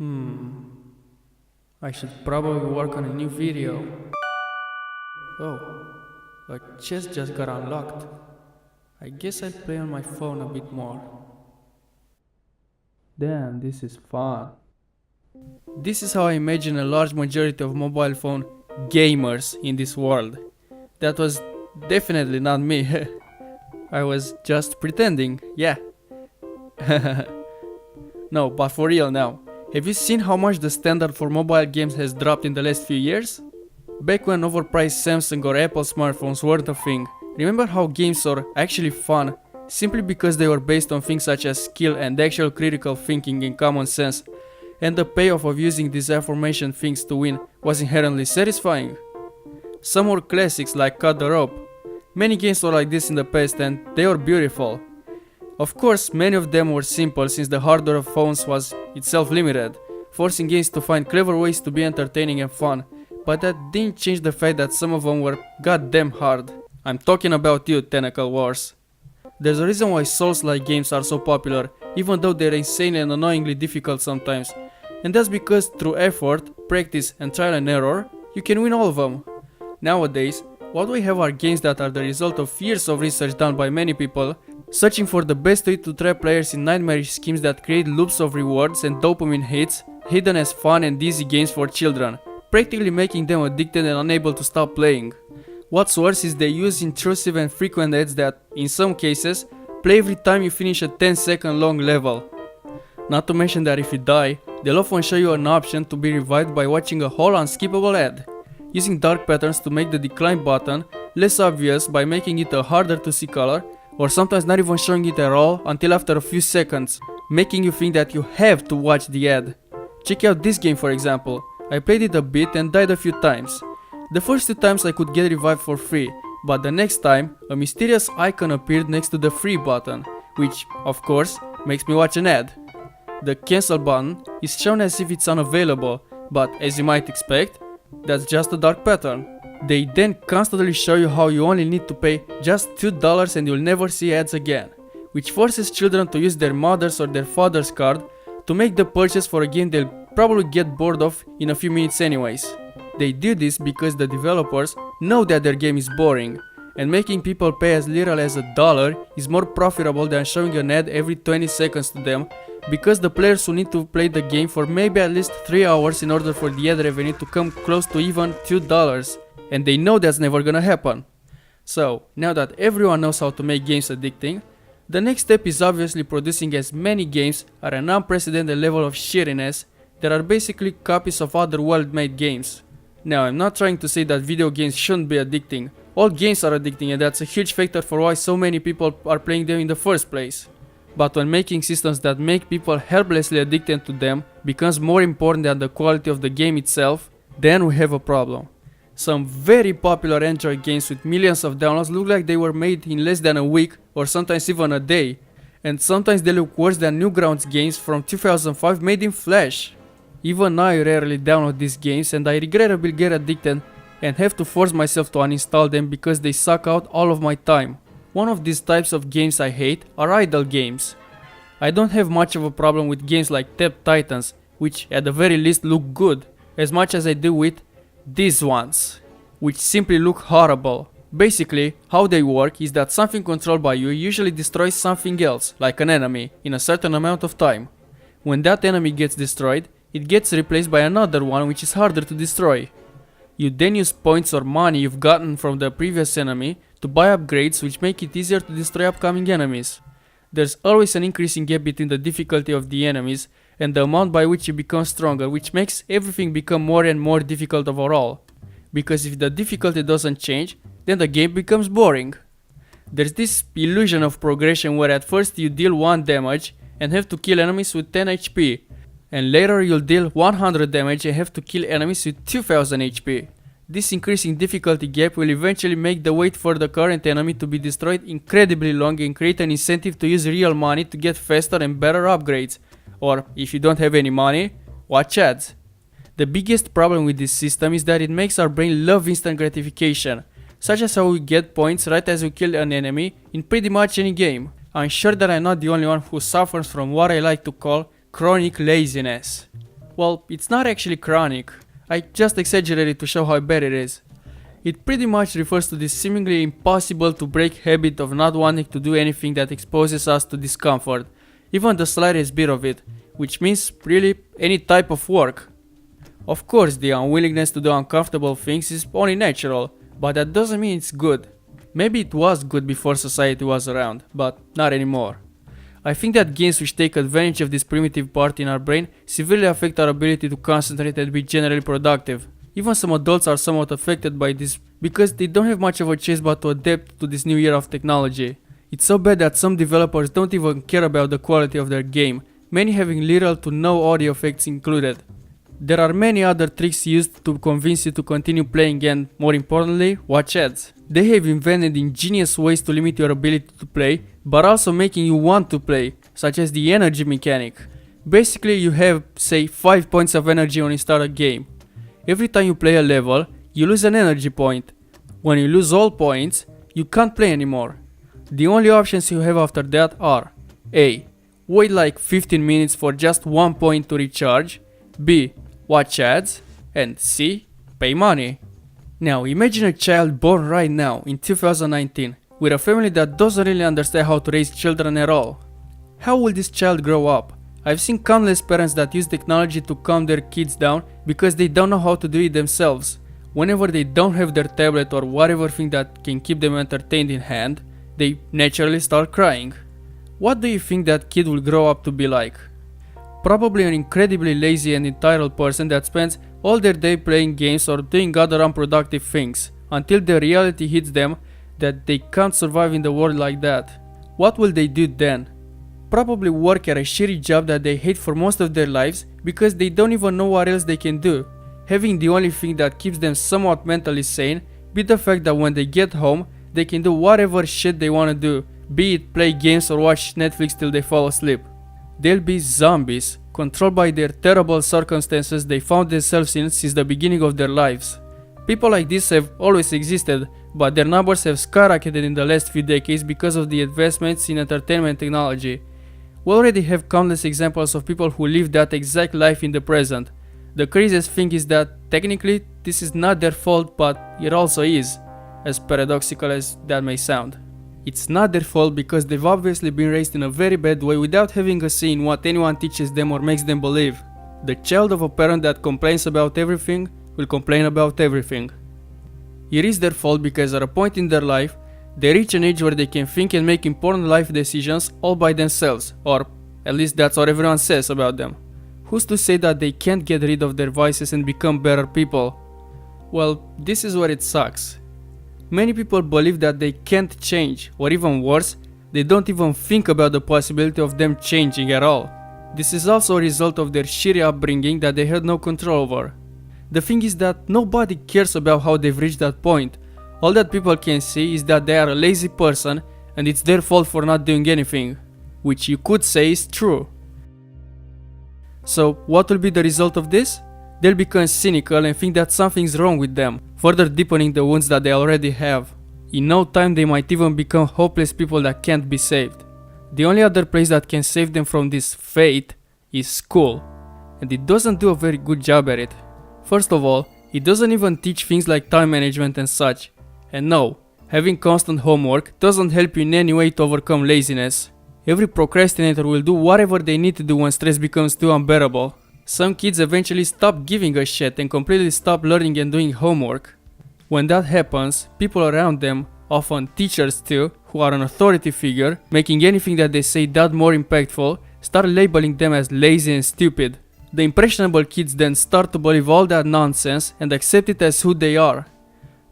I should probably work on a new video. Oh, a chest just got unlocked. I guess I'll play on my phone a bit more. Damn, this is fun. This is how I imagine a large majority of mobile phone gamers in this world. That was definitely not me. I was just pretending, yeah. No, but for real now. Have you seen how much the standard for mobile games has dropped in the last few years? Back when overpriced Samsung or Apple smartphones weren't a thing, remember how games were actually fun simply because they were based on things such as skill and actual critical thinking and common sense, and the payoff of using these aforementioned things to win was inherently satisfying? Some were classics like Cut the Rope. Many games were like this in the past and they were beautiful. Of course, many of them were simple since the hardware of phones was itself limited, forcing games to find clever ways to be entertaining and fun, but that didn't change the fact that some of them were goddamn hard. I'm talking about you, Tentacle Wars. There's a reason why Souls-like games are so popular, even though they're insane and annoyingly difficult sometimes, and that's because through effort, practice and trial and error, you can win all of them. Nowadays, what we have are games that are the result of years of research done by many people, searching for the best way to trap players in nightmarish schemes that create loops of rewards and dopamine hits, hidden as fun and easy games for children, practically making them addicted and unable to stop playing. What's worse is they use intrusive and frequent ads that, in some cases, play every time you finish a 10-second long level. Not to mention that if you die, they'll often show you an option to be revived by watching a whole unskippable ad, using dark patterns to make the decline button less obvious by making it a harder to see color, or sometimes not even showing it at all until after a few seconds, making you think that you have to watch the ad. Check out this game for example. I played it a bit and died a few times. The first 2 times I could get revived for free, but the next time a mysterious icon appeared next to the free button, which, of course, makes me watch an ad. The cancel button is shown as if it's unavailable, but as you might expect, that's just a dark pattern. They then constantly show you how you only need to pay just $2 and you'll never see ads again, which forces children to use their mother's or their father's card to make the purchase for a game they'll probably get bored of in a few minutes anyways. They do this because the developers know that their game is boring, and making people pay as little as $1 is more profitable than showing an ad every 20 seconds to them, because the players will need to play the game for maybe at least 3 hours in order for the ad revenue to come close to even $2, and they know that's never gonna happen. So, now that everyone knows how to make games addicting, the next step is obviously producing as many games at an unprecedented level of shittiness that are basically copies of other well-made games. Now, I'm not trying to say that video games shouldn't be addicting. All games are addicting and that's a huge factor for why so many people are playing them in the first place. But when making systems that make people helplessly addicted to them becomes more important than the quality of the game itself, then we have a problem. Some very popular Android games with millions of downloads look like they were made in less than a week or sometimes even a day, and sometimes they look worse than Newgrounds games from 2005 made in Flash. Even I rarely download these games and I regrettably get addicted and have to force myself to uninstall them because they suck out all of my time. One of these types of games I hate are idle games. I don't have much of a problem with games like Tap Titans, which at the very least look good, as much as I do with these ones, which simply look horrible. Basically, how they work is that something controlled by you usually destroys something else, like an enemy, in a certain amount of time. When that enemy gets destroyed, it gets replaced by another one which is harder to destroy. You then use points or money you've gotten from the previous enemy to buy upgrades which make it easier to destroy upcoming enemies. There's always an increasing gap between the difficulty of the enemies and the amount by which you become stronger, which makes everything become more and more difficult overall. Because if the difficulty doesn't change, then the game becomes boring. There's this illusion of progression where at first you deal 1 damage and have to kill enemies with 10 HP, and later you'll deal 100 damage and have to kill enemies with 2000 HP. This increasing difficulty gap will eventually make the wait for the current enemy to be destroyed incredibly long and create an incentive to use real money to get faster and better upgrades. Or, if you don't have any money, watch ads. The biggest problem with this system is that it makes our brain love instant gratification, such as how we get points right as we kill an enemy in pretty much any game. I'm sure that I'm not the only one who suffers from what I like to call chronic laziness. Well, it's not actually chronic. I just exaggerated to show how bad it is. It pretty much refers to this seemingly impossible to break habit of not wanting to do anything that exposes us to discomfort, even the slightest bit of it, which means really any type of work. Of course, the unwillingness to do uncomfortable things is only natural, but that doesn't mean it's good. Maybe it was good before society was around, but not anymore. I think that games which take advantage of this primitive part in our brain severely affect our ability to concentrate and be generally productive. Even some adults are somewhat affected by this because they don't have much of a choice but to adapt to this new era of technology. It's so bad that some developers don't even care about the quality of their game, many having little to no audio effects included. There are many other tricks used to convince you to continue playing and, more importantly, watch ads. They have invented ingenious ways to limit your ability to play, but also making you want to play, such as the energy mechanic. Basically, you have, say, 5 points of energy when you start a game. Every time you play a level, you lose an energy point. When you lose all points, you can't play anymore. The only options you have after that are A. Wait like 15 minutes for just 1 point to recharge, B. Watch ads, and C. Pay money. Now imagine a child born right now in 2019 with a family that doesn't really understand how to raise children at all. How will this child grow up? I've seen countless parents that use technology to calm their kids down because they don't know how to do it themselves. Whenever they don't have their tablet or whatever thing that can keep them entertained in hand, they naturally start crying. What do you think that kid will grow up to be like? Probably an incredibly lazy and entitled person that spends all their day playing games or doing other unproductive things, until the reality hits them that they can't survive in the world like that. What will they do then? Probably work at a shitty job that they hate for most of their lives because they don't even know what else they can do, having the only thing that keeps them somewhat mentally sane be the fact that when they get home, they can do whatever shit they want to do, be it play games or watch Netflix till they fall asleep. They'll be zombies, controlled by their terrible circumstances they found themselves in since the beginning of their lives. People like this have always existed, but their numbers have skyrocketed in the last few decades because of the advancements in entertainment technology. We already have countless examples of people who live that exact life in the present. The craziest thing is that technically this is not their fault, but it also is, as paradoxical as that may sound. It's not their fault because they've obviously been raised in a very bad way without having a say in what anyone teaches them or makes them believe. The child of a parent that complains about everything will complain about everything. It is their fault because at a point in their life, they reach an age where they can think and make important life decisions all by themselves, or at least that's what everyone says about them. Who's to say that they can't get rid of their vices and become better people? Well, this is where it sucks. Many people believe that they can't change, or even worse, they don't even think about the possibility of them changing at all. This is also a result of their shitty upbringing that they had no control over. The thing is that nobody cares about how they've reached that point. All that people can see is that they are a lazy person and it's their fault for not doing anything, which you could say is true. So what will be the result of this? They'll become cynical and think that something's wrong with them, further deepening the wounds that they already have. In no time they might even become hopeless people that can't be saved. The only other place that can save them from this fate is school, and it doesn't do a very good job at it. First of all, it doesn't even teach things like time management and such. And no, having constant homework doesn't help you in any way to overcome laziness. Every procrastinator will do whatever they need to do when stress becomes too unbearable. Some kids eventually stop giving a shit and completely stop learning and doing homework. When that happens, people around them, often teachers too, who are an authority figure, making anything that they say that more impactful, start labeling them as lazy and stupid. The impressionable kids then start to believe all that nonsense and accept it as who they are.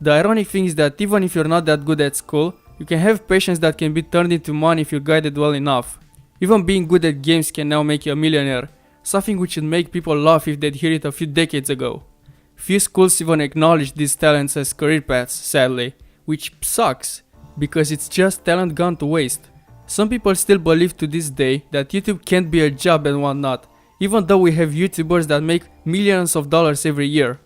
The ironic thing is that even if you're not that good at school, you can have patience that can be turned into money if you're guided well enough. Even being good at games can now make you a millionaire, something which would make people laugh if they'd hear it a few decades ago. Few schools even acknowledge these talents as career paths, sadly, which sucks, because it's just talent gone to waste. Some people still believe to this day that YouTube can't be a job and whatnot, even though we have YouTubers that make millions of dollars every year.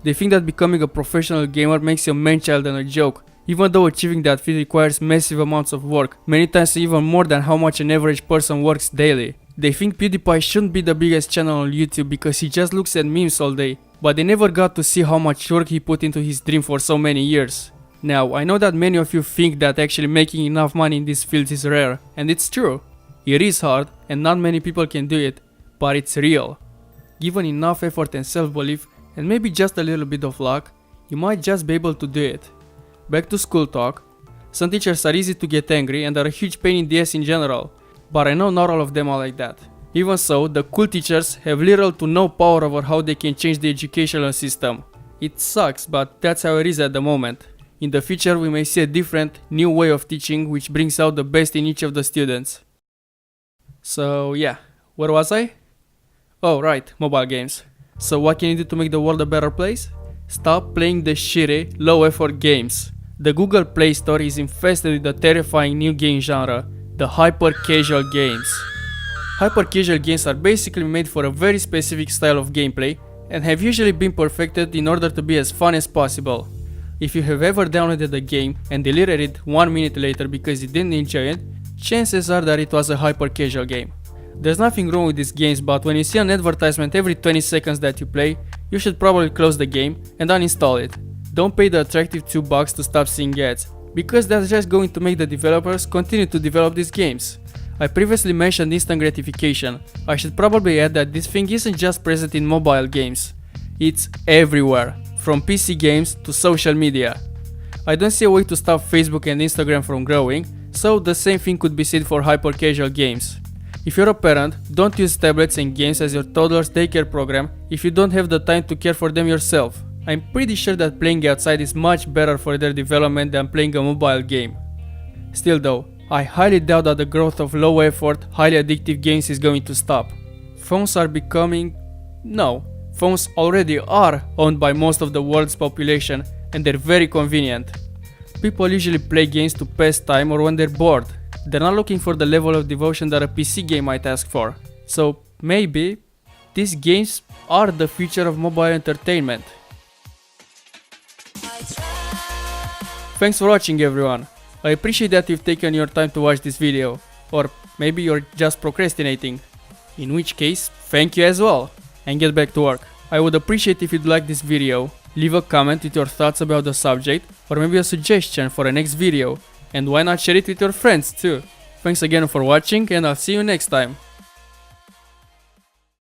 They think that becoming a professional gamer makes you a man-child and a joke, even though achieving that feat requires massive amounts of work, many times even more than how much an average person works daily. They think PewDiePie shouldn't be the biggest channel on YouTube because he just looks at memes all day, but they never got to see how much work he put into his dream for so many years. Now, I know that many of you think that actually making enough money in this field is rare, and it's true. It is hard, and not many people can do it, but it's real. Given enough effort and self-belief, and maybe just a little bit of luck, you might just be able to do it. Back to school talk. Some teachers are easy to get angry and are a huge pain in the ass in general, but I know not all of them are like that. Even so, the cool teachers have little to no power over how they can change the educational system. It sucks, but that's how it is at the moment. In the future, we may see a different, new way of teaching which brings out the best in each of the students. So yeah, where was I? Oh right, mobile games. So what can you do to make the world a better place? Stop playing the shitty, low-effort games. The Google Play Store is infested with the terrifying new game genre, the hyper-casual games. Hyper-casual games are basically made for a very specific style of gameplay and have usually been perfected in order to be as fun as possible. If you have ever downloaded a game and deleted it 1 minute later because you didn't enjoy it, chances are that it was a hyper-casual game. There's nothing wrong with these games, but when you see an advertisement every 20 seconds that you play, you should probably close the game and uninstall it. Don't pay the attractive $2 to stop seeing ads, because that's just going to make the developers continue to develop these games. I previously mentioned instant gratification. I should probably add that this thing isn't just present in mobile games. It's everywhere, from PC games to social media. I don't see a way to stop Facebook and Instagram from growing, so the same thing could be said for hyper-casual games. If you're a parent, don't use tablets and games as your toddler's daycare program if you don't have the time to care for them yourself. I'm pretty sure that playing outside is much better for their development than playing a mobile game. Still though, I highly doubt that the growth of low-effort, highly addictive games is going to stop. Phones are becoming... No, phones already are owned by most of the world's population and they're very convenient. People usually play games to pass time or when they're bored. They're not looking for the level of devotion that a PC game might ask for. So maybe these games are the future of mobile entertainment. Thanks for watching everyone. I appreciate that you've taken your time to watch this video. Or maybe you're just procrastinating. In which case, thank you as well. And get back to work. I would appreciate if you'd like this video, leave a comment with your thoughts about the subject, or maybe a suggestion for a next video. And why not share it with your friends too? Thanks again for watching and I'll see you next time.